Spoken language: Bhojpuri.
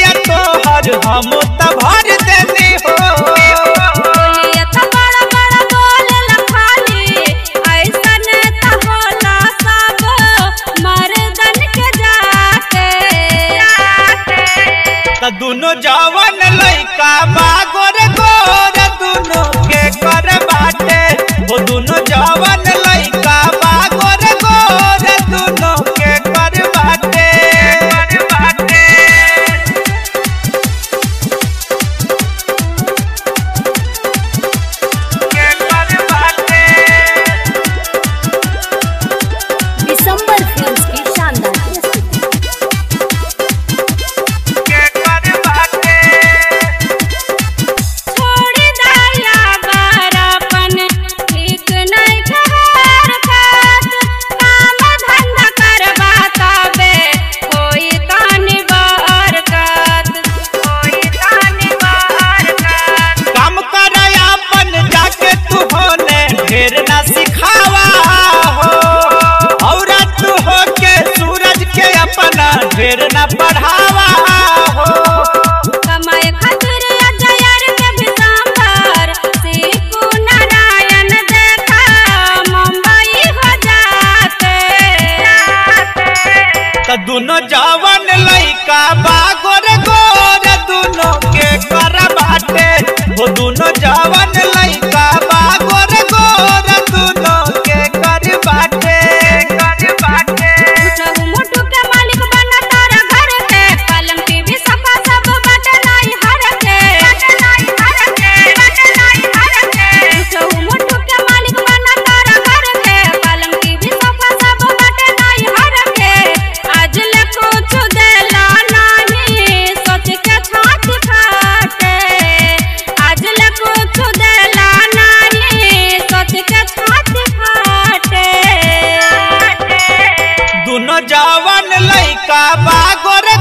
हम त भर देनी हो। बड़ा बड़ा बोले लखाली ऐसन त होला सब मर्दन के जाके त दुनो जवन लइका बा गोरे गोरे दुनो के कर बाटे हो। दुनो जवन लइका बा गोरे गोरे दुनो के कर बाटे। दिसंबर फिल्म्स की शानदार ढेर न पढ़ावा हो। कमाए खातिर अजयर के भी सांभर सीकू नारायण देखा मुंबई हो जाते। त दुनो जवन लइका बा गोरे गोरे दुनो के कर बाटे हो। दुनो जवन लइका बा गोरे गोरे दुनो के कर बाटे। दुनो जवन लइका बा गोरे